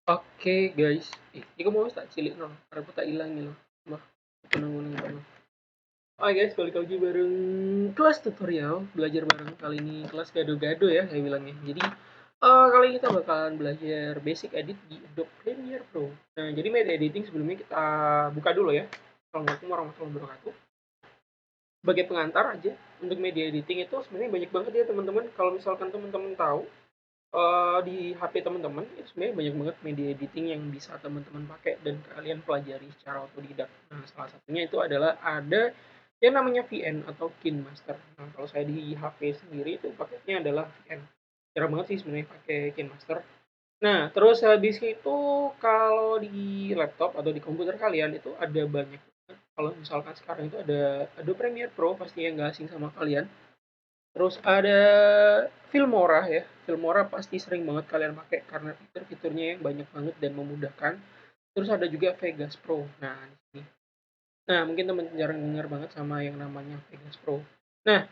Oke guys, iku mau tak cilik no, aku tak ilangi loh, mah penanggung itu. Oke guys, balik lagi bareng kelas tutorial, belajar bareng kali ini kelas gado-gado ya saya bilangnya. Jadi kali ini kita bakalan belajar basic edit di Adobe Premiere Pro. Nah, jadi media editing sebelumnya kita buka dulu ya. Assalamualaikum warahmatullahi wabarakatuh. Sebagai pengantar aja, untuk media editing itu sebenarnya banyak banget ya teman-teman. Kalau misalkan teman-teman tahu, di HP teman-teman itu sebenarnya banyak banget media editing yang bisa teman-teman pakai dan kalian pelajari secara otodidak. Nah, salah satunya itu adalah ada yang namanya VN atau KineMaster. Nah, kalau saya di HP sendiri itu paketnya adalah VN. Jarang banget sih sebenarnya pakai KineMaster. Nah, terus habis itu kalau di laptop atau di komputer kalian itu ada banyak. Kalau misalkan sekarang itu ada Adobe Premiere Pro, pastinya nggak asing sama kalian. Terus ada Filmora ya. Filmora pasti sering banget kalian pakai karena fitur-fiturnya yang banyak banget dan memudahkan. Terus ada juga Vegas Pro. Nah, di sini. Nah, mungkin teman jarang dengar banget sama yang namanya Vegas Pro. Nah,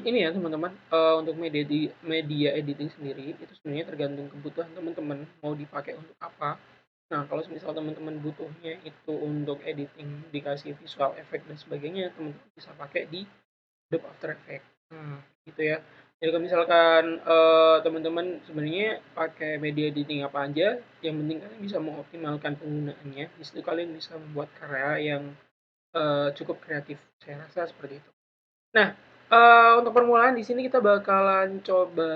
ini ya teman-teman, untuk media editing sendiri itu sebenarnya tergantung kebutuhan teman-teman mau dipakai untuk apa. Nah, kalau misal teman-teman butuhnya itu untuk editing, dikasih visual effect dan sebagainya, teman-teman bisa pakai di Adobe After Effects. Nah, gitu ya. Jadi kalau misalkan teman-teman sebenarnya pakai media editing apa aja, yang penting kalian bisa mengoptimalkan penggunaannya. Di situ kalian bisa membuat karya yang cukup kreatif. Saya rasa seperti itu. Nah, untuk permulaan di sini kita bakalan coba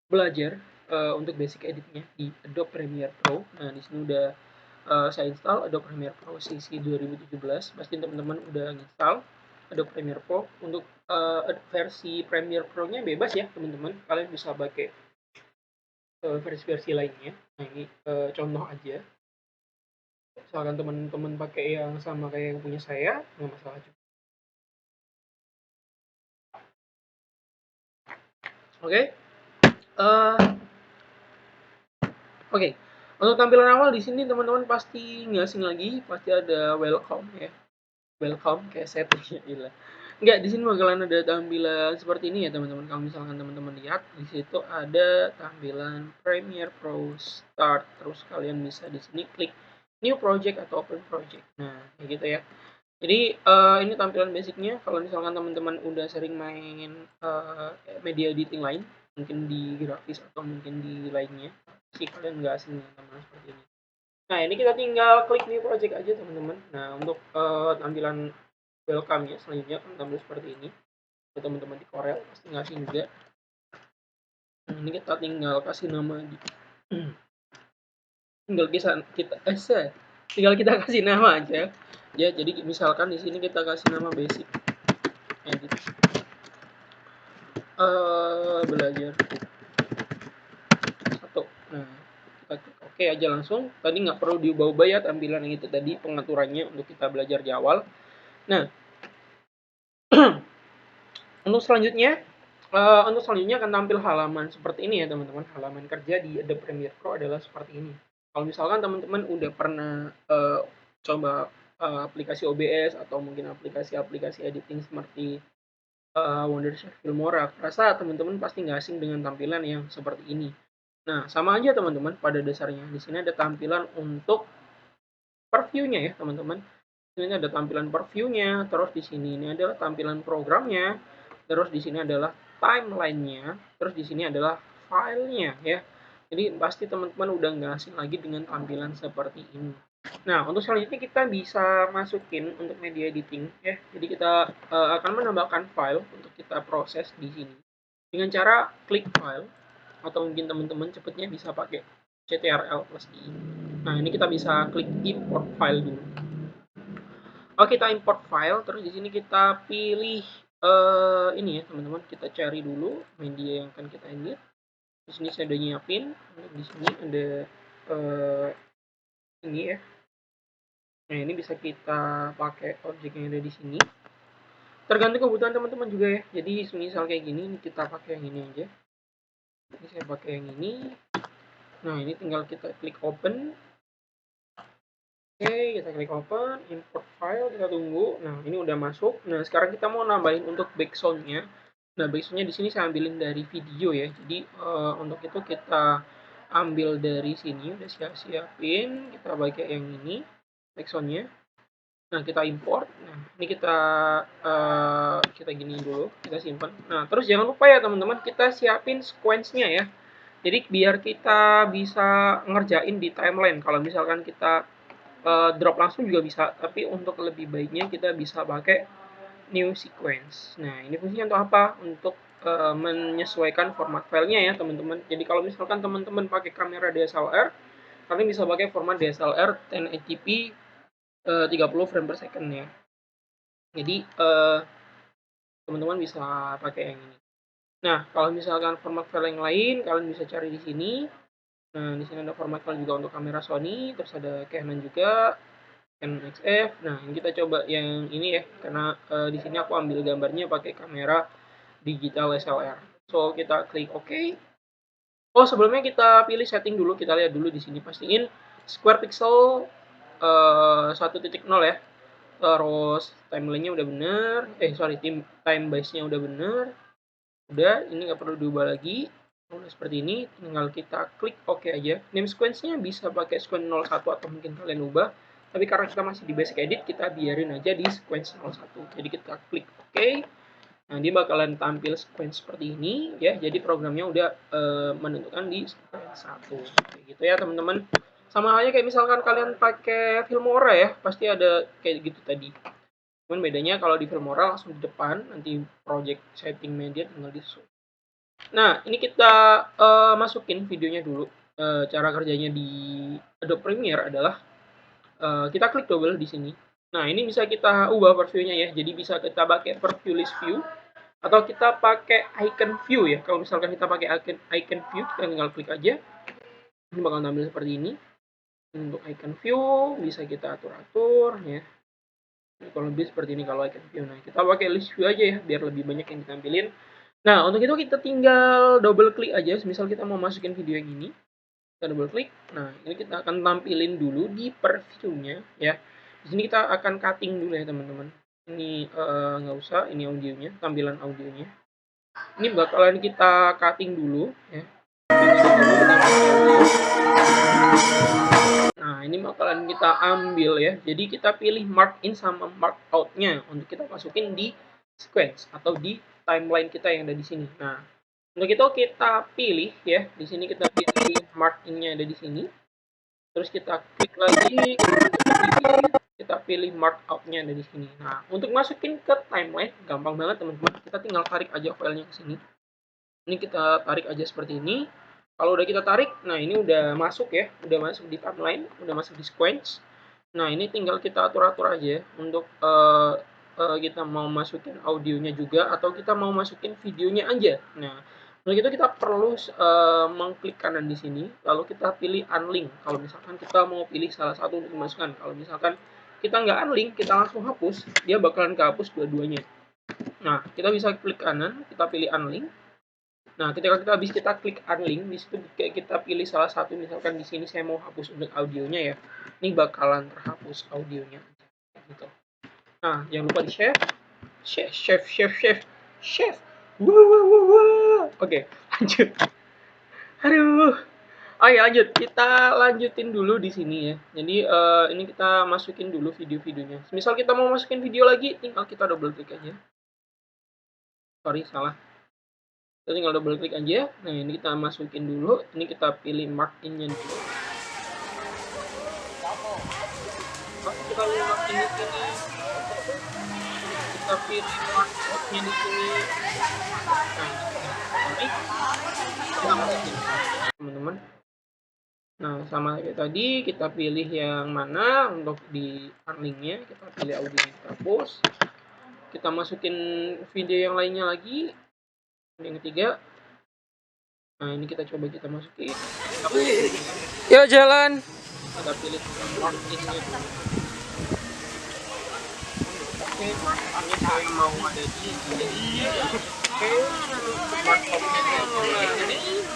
belajar untuk basic editnya di Adobe Premiere Pro. Nah, di sini udah saya install Adobe Premiere Pro sisi 2017. Pasti teman-teman udah install Adobe Premiere Pro. Untuk versi Premiere Pro-nya bebas ya, teman-teman. Kalian bisa pakai versi-versi lainnya. Nah, ini contoh aja. Misalkan teman-teman pakai yang sama kayak yang punya saya, nggak masalah juga. Oke. Oke, untuk tampilan awal di sini teman-teman pasti nggak asing lagi, pasti ada welcome ya, welcome kayak setnya gila. Nggak, di sini bakalan ada tampilan seperti ini ya teman-teman. Kalau misalkan teman-teman lihat di situ ada tampilan Premiere Pro Start, terus kalian bisa di sini klik New Project atau Open Project. Nah, kayak gitu ya. Jadi ini tampilan basicnya. Kalau misalkan teman-teman udah sering main media editing lain, mungkin di grafis atau mungkin di lainnya, sih kalian nggak asing dengan tampilan seperti ini. Nah, ini kita tinggal klik new project aja teman-teman. Nah, untuk tampilan welcome-nya selanjutnya akan tampil seperti ini. Untuk teman-teman di Corel pasti nggak asing juga. Nah, ini kita tinggal kasih nama di tinggal tinggal kita kasih nama aja. Ya, jadi misalkan di sini kita kasih nama basic edit belajar satu. Nah, kita klik oke aja langsung. Tadi nggak perlu diubah-ubah ya tampilan yang itu tadi pengaturannya untuk kita belajar di awal. Nah, untuk selanjutnya akan tampil halaman seperti ini ya teman-teman. Halaman kerja di Adobe Premiere Pro adalah seperti ini. Kalau misalkan teman-teman udah pernah coba aplikasi OBS atau mungkin aplikasi-aplikasi editing seperti Wondershare Filmora, aku rasa teman-teman pasti nggak asing dengan tampilan yang seperti ini. Nah, sama aja teman-teman pada dasarnya. Di sini ada tampilan untuk preview-nya ya, teman-teman. Ini ada tampilan preview-nya, terus di sini ini adalah tampilan programnya, terus di sini adalah timeline-nya, terus di sini adalah filenya ya. Jadi pasti teman-teman udah nggak asing lagi dengan tampilan seperti ini. Nah, untuk selanjutnya kita bisa masukin untuk media editing ya. Jadi kita akan menambahkan file untuk kita proses di sini dengan cara klik file atau mungkin teman-teman cepatnya bisa pakai CTRL plus I. Nah, ini kita bisa klik import file dulu. Oke, kita import file, terus di sini kita pilih ini ya teman-teman, kita cari dulu media yang akan kita edit. Di sini saya udah nyiapin, di sini ada ini ya. Nah, ini bisa kita pakai objek yang ada di sini. Tergantung kebutuhan teman-teman juga ya. Jadi misal kayak gini, kita pakai yang ini aja. Ini saya pakai yang ini. Nah, ini tinggal kita klik open. Oke, kita klik open, import file, kita tunggu. Nah, ini udah masuk. Nah, sekarang kita mau nambahin untuk backsound-nya. Nah, backsound-nya di sini saya ambilin dari video ya. Jadi untuk itu kita ambil dari sini, udah siapin, kita pakai yang ini backsoundnya. Nah, kita import. Nah, ini kita gini dulu, kita simpan. Nah, terus jangan lupa ya teman-teman, kita siapin sequence-nya ya. Jadi biar kita bisa ngerjain di timeline. Kalau misalkan kita drop langsung juga bisa, tapi untuk lebih baiknya kita bisa pakai new sequence. Nah, ini fungsinya untuk apa? Untuk menyesuaikan format filenya ya teman-teman. Jadi kalau misalkan teman-teman pakai kamera DSLR, kalian bisa pakai format DSLR 1080p 30 frame per second ya. Jadi teman-teman bisa pakai yang ini. Nah, kalau misalkan format file yang lain, kalian bisa cari di sini. Nah, di sini ada format file juga untuk kamera Sony, terus ada Canon juga, Canon XF. Nah, kita coba yang ini ya, karena di sini aku ambil gambarnya pakai kamera digital SLR. So, kita klik OK. Oh, sebelumnya kita pilih setting dulu, kita lihat dulu di sini, pastiin square pixel 1.0 ya. Terus timelinenya udah bener, time base-nya udah bener. Udah, ini nggak perlu diubah lagi. Udah seperti ini, tinggal kita klik OK aja. Name sequence-nya bisa pakai sequence 01 atau mungkin kalian ubah. Tapi karena kita masih di basic edit, kita biarin aja di sequence 01. Jadi kita klik OK. Nah, dia bakalan tampil sequence seperti ini ya. Jadi programnya udah menentukan di sequence 1. Kayak gitu ya, teman-teman. Sama halnya kayak misalkan kalian pakai Filmora ya, pasti ada kayak gitu tadi. Cuman bedanya kalau di Filmora langsung di depan, nanti project setting media tinggal disusun. Nah, ini kita masukin videonya dulu. Cara kerjanya di Adobe Premiere adalah kita klik double di sini. Nah, ini bisa kita ubah previewnya ya. Jadi bisa kita pakai preview list view atau kita pakai icon view ya. Kalau misalkan kita pakai icon view, kita tinggal klik aja. Ini bakal tampil seperti ini. Untuk icon view bisa kita atur-atur ya. Kalau lebih seperti ini kalau icon view. Nah, kita pakai list view aja ya biar lebih banyak yang ditampilin. Nah, untuk itu kita tinggal double klik aja. Misal kita mau masukin video yang ini, kita double klik. Nah, ini kita akan tampilin dulu di preview-nya ya. Di sini kita akan cutting dulu ya, teman-teman. Ini nggak usah, ini audionya, tampilan audionya. Ini bakalan kita cutting dulu ya. Nah, ini bakalan kita ambil ya. Jadi kita pilih mark in sama mark out-nya untuk kita masukin di sequence atau di timeline kita yang ada di sini. Nah, untuk itu kita pilih ya. Di sini kita pilih mark in-nya ada di sini. Terus kita klik lagi, kita pilih mark out-nya ada di sini. Nah, untuk masukin ke timeline gampang banget teman-teman. Kita tinggal tarik aja filenya ke sini. Ini kita tarik aja seperti ini. Kalau udah kita tarik, nah ini udah masuk ya, udah masuk di timeline, udah masuk di sequence. Nah, ini tinggal kita atur-atur aja untuk kita mau masukin audionya juga atau kita mau masukin videonya aja. Nah, untuk itu kita perlu mengklik kanan di sini, lalu kita pilih unlink. Kalau misalkan kita mau pilih salah satu untuk dimasukkan. Kalau misalkan kita nggak unlink, kita langsung hapus, dia bakalan kehapus dua-duanya. Nah, kita bisa klik kanan, kita pilih unlink. Nah, ketika kita klik unlink, di situ kita pilih salah satu, misalkan di sini saya mau hapus untuk audionya ya. Ini bakalan terhapus audionya gitu. Nah, jangan lupa di share. Chef. Oke, lanjut. Aduh. Oh ya, lanjut. Kita lanjutin dulu di sini ya. Jadi ini kita masukin dulu video-videonya. Misal kita mau masukin video lagi, tinggal kita double klik aja. Sorry, salah. Kita tinggal double klik aja. Nah, ini kita masukin dulu. Ini kita pilih mark in-nya dulu. Kita pilih mark in di sini. Kita pilih mark out-nya di sini. Nah, ini kita masukin teman-teman. Nah, sama kayak tadi, kita pilih yang mana untuk di unlink-nya. Kita pilih audio kita hapus. Kita masukin video yang lainnya lagi. Yang ketiga. Nah, ini kita coba kita masukin. Yuk jalan. Kita pilih mark in-nya dulu. Oke, ini saya mau ada di sini. Oke, mark out-nya ini.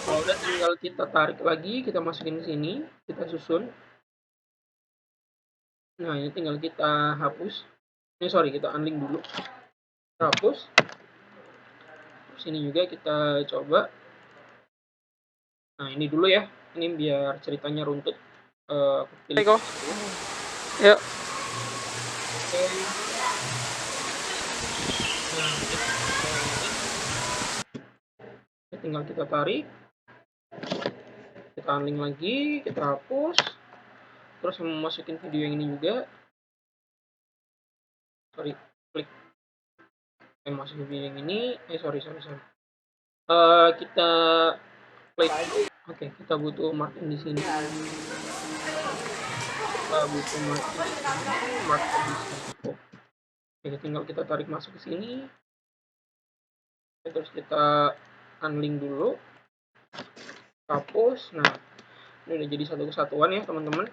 Kalau udah tinggal kita tarik lagi, kita masukin ke sini, kita susun. Nah, ini tinggal kita hapus. Ini sorry, kita unlink dulu. Kita hapus. Sini juga kita coba. Nah, ini dulu ya. Ini biar ceritanya runtut. Aku pilih kok. Yuk. Oke. Nah, tinggal kita tarik. Kita unlink lagi, kita hapus. Terus masukin video yang ini juga. Sorry, klik. Masukin video yang ini. Sorry. Kita klik. Oke, kita butuh margin di sini. Kita butuh margin di sini. Oke, tinggal kita tarik masuk ke sini. Terus kita unlink dulu. Hapus. Nah, ini udah jadi satu kesatuan ya, teman-teman.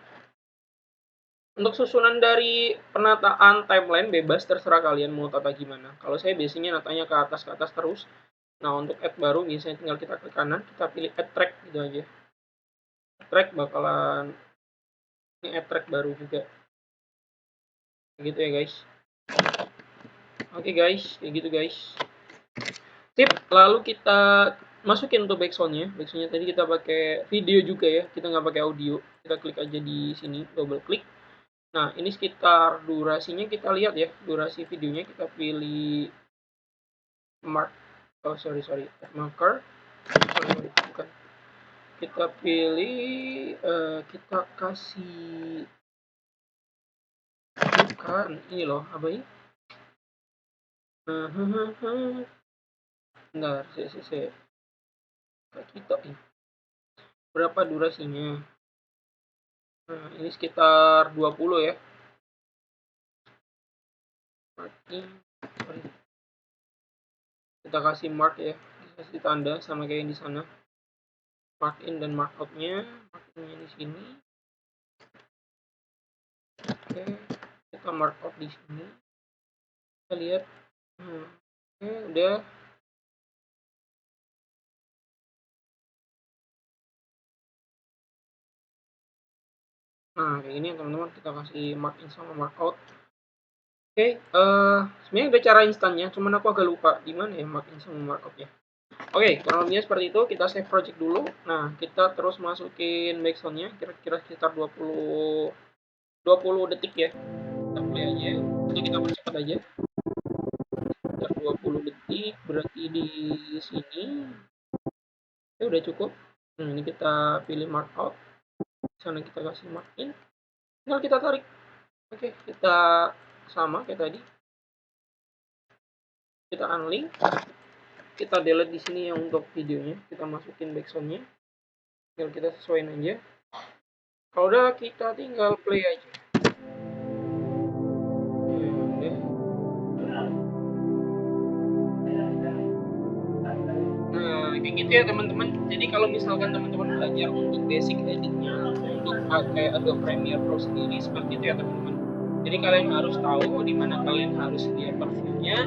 Untuk susunan dari penataan timeline bebas, terserah kalian mau tata gimana. Kalau saya biasanya natanya ke atas terus. Nah, untuk add baru biasanya tinggal kita ke kanan, kita pilih add track gitu aja. Track bakalan ini add track baru juga. Gitu ya, guys. Oke, guys, kayak gitu, guys. Tip, lalu kita masukin untuk backsoundnya. Backsoundnya tadi kita pakai video juga ya, kita nggak pakai audio. Kita klik aja di sini, double klik. Nah, ini sekitar durasinya kita lihat ya, durasi videonya kita pilih mark, sorry, marker, bukan. Kita pilih, kita kasih, bukan, ini loh, apa ini? Bentar, saya kita ini. Berapa durasinya? Nah, ini sekitar 20 ya. Kita kasih mark ya, kasih tanda sama kayak yang di sana. Mark in dan mark out-nya, mark in-nya di sini. Oke, kita mark out di sini. Kita lihat. Oke, udah. Nah, kayak gini teman-teman, kita kasih mark in sama mark out. Oke, sebenarnya ada cara instannya, cuman aku agak lupa gimana ya mark in sama mark out ya. Oke, kurang lebihnya seperti itu. Kita save project dulu. Nah, kita terus masukin backsound-nya kira-kira sekitar 20 detik ya. Kita play aja. Itu kita percepat aja. Sekitar 20 detik, berarti di sini. Ya udah cukup. Nah, ini kita pilih mark out. Sana kita kasih mark in. Tinggal kita tarik. Oke, kita sama kayak tadi. Kita unlink. Kita delete di sini yang untuk videonya. Kita masukin backsound-nya. Tinggal kita sesuaiin aja. Kalau udah kita tinggal play aja. Nah, kayak gitu ya teman-teman. Jadi kalau misalkan teman-teman belajar untuk basic editnya, untuk pakai Adobe Premiere Pro sendiri seperti itu ya teman-teman. Jadi kalian harus tahu di mana kalian harus lihat previewnya,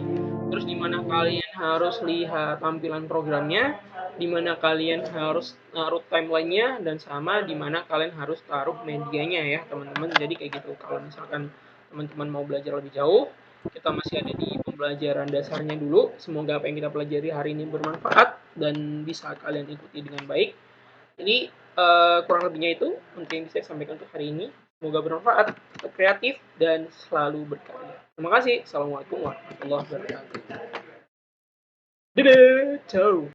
terus di mana kalian harus lihat tampilan programnya, di mana kalian harus naruh timelinenya, dan sama di mana kalian harus taruh medianya ya teman-teman. Jadi kayak gitu. Kalau misalkan teman-teman mau belajar lebih jauh, kita masih ada di pembelajaran dasarnya dulu. Semoga apa yang kita pelajari hari ini bermanfaat dan bisa kalian ikuti dengan baik. Jadi kurang lebihnya itu untuk yang bisa saya sampaikan untuk hari ini. Semoga bermanfaat, tetap kreatif, dan selalu berkarya. Terima kasih. Assalamualaikum warahmatullahi wabarakatuh. Dadah, ciao.